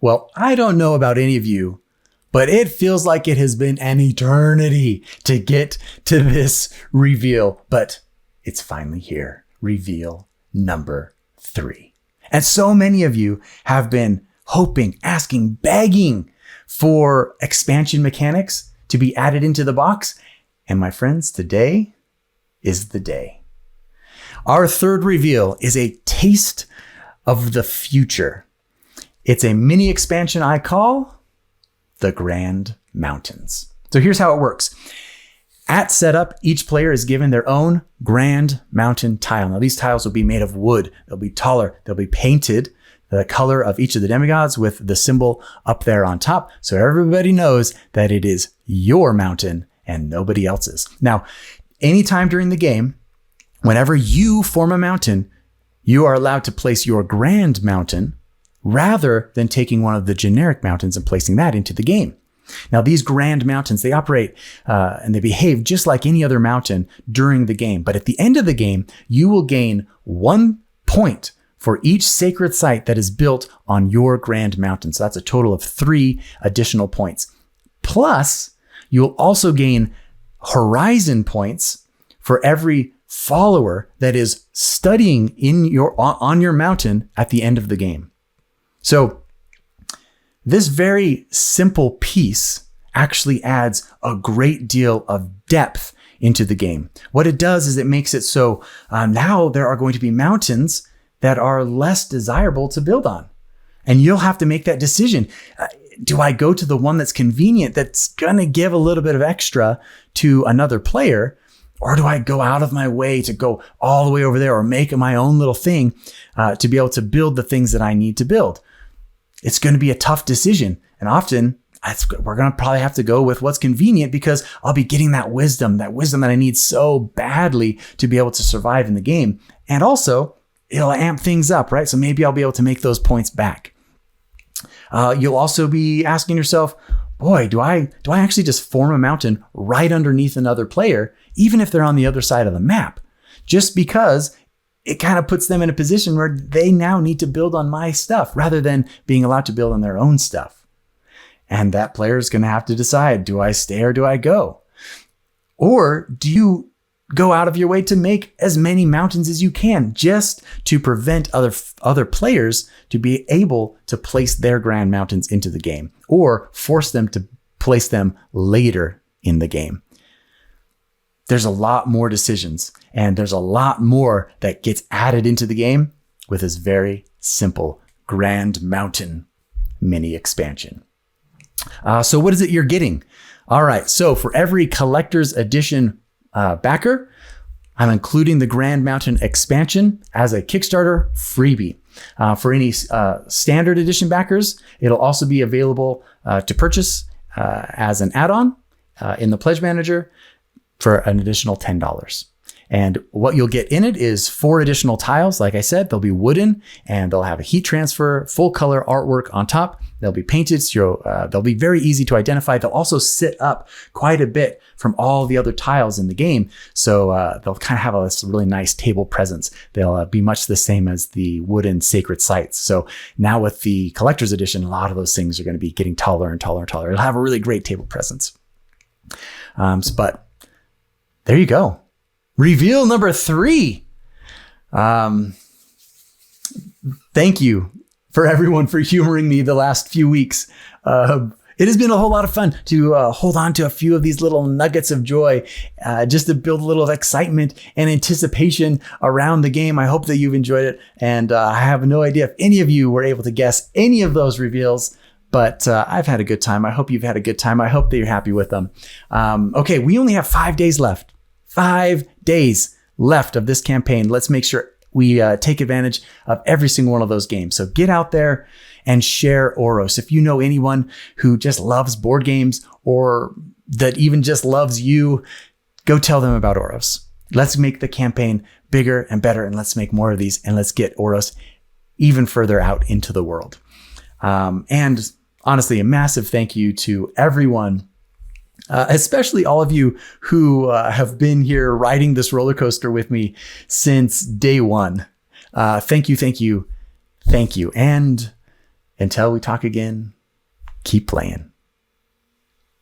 Well, I don't know about any of you, but it feels like it has been an eternity to get to this reveal, but it's finally here. Reveal number 3. And so many of you have been hoping, asking, begging for expansion mechanics to be added into the box. And my friends, today is the day. Our third reveal is a taste of the future. It's a mini expansion I call the Grand Mountains. So here's how it works. At setup, each player is given their own Grand Mountain tile. Now, these tiles will be made of wood. They'll be taller. They'll be painted the color of each of the demigods with the symbol up there on top, so everybody knows that it is your mountain and nobody else's. Now, anytime during the game, whenever you form a mountain, you are allowed to place your Grand Mountain rather than taking one of the generic mountains and placing that into the game. Now, these Grand Mountains, they operate and they behave just like any other mountain during the game. But at the end of the game, you will gain 1 point for each sacred site that is built on your Grand Mountain. So that's a total of 3 additional points. Plus, you'll also gain horizon points for every follower that is studying on your mountain at the end of the game. So this very simple piece actually adds a great deal of depth into the game. What it does is it makes it so now there are going to be mountains that are less desirable to build on. And you'll have to make that decision. Do I go to the one that's convenient, that's going to give a little bit of extra to another player? Or do I go out of my way to go all the way over there or make my own little thing to be able to build the things that I need to build? It's going to be a tough decision. And often we're going to probably have to go with what's convenient because I'll be getting that wisdom that I need so badly to be able to survive in the game. And also, it'll amp things up, right? So maybe I'll be able to make those points back. You'll also be asking yourself, boy, do I actually just form a mountain right underneath another player, even if they're on the other side of the map? Just because it kind of puts them in a position where they now need to build on my stuff rather than being allowed to build on their own stuff. And that player is going to have to decide, do I stay or do I go? Or do you go out of your way to make as many mountains as you can just to prevent other players to be able to place their Grand Mountains into the game or force them to place them later in the game? There's a lot more decisions and there's a lot more that gets added into the game with this very simple Grand Mountain mini expansion. So what is it you're getting? All right. So for every collector's edition backer, I'm including the Grand Mountain expansion as a Kickstarter freebie. For any standard edition backers, it'll also be available to purchase as an add-on in the Pledge Manager for an additional $10. And what you'll get in it is 4 additional tiles. Like I said, they'll be wooden and they'll have a heat transfer, full color artwork on top. They'll be painted, so they'll be very easy to identify. They'll also sit up quite a bit from all the other tiles in the game. So they'll kind of have this really nice table presence. They'll be much the same as the wooden sacred sites. So now with the collector's edition, a lot of those things are going to be getting taller and taller and taller. It'll have a really great table presence. But there you go. Reveal number 3. Thank you for everyone for humoring me the last few weeks. It has been a whole lot of fun to hold on to a few of these little nuggets of joy, just to build a little excitement and anticipation around the game. I hope that you've enjoyed it. And I have no idea if any of you were able to guess any of those reveals, but I've had a good time. I hope you've had a good time. I hope that you're happy with them. Okay, we only have 5 days left. 5 days left of this campaign. Let's make sure we take advantage of every single one of those games. So get out there and share Oros. If you know anyone who just loves board games or that even just loves you, go tell them about Oros. Let's make the campaign bigger and better, and let's make more of these, and let's get Oros even further out into the world. And honestly, a massive thank you to everyone, especially all of you who have been here riding this roller coaster with me since day one. Thank you. And Until we talk again, keep playing.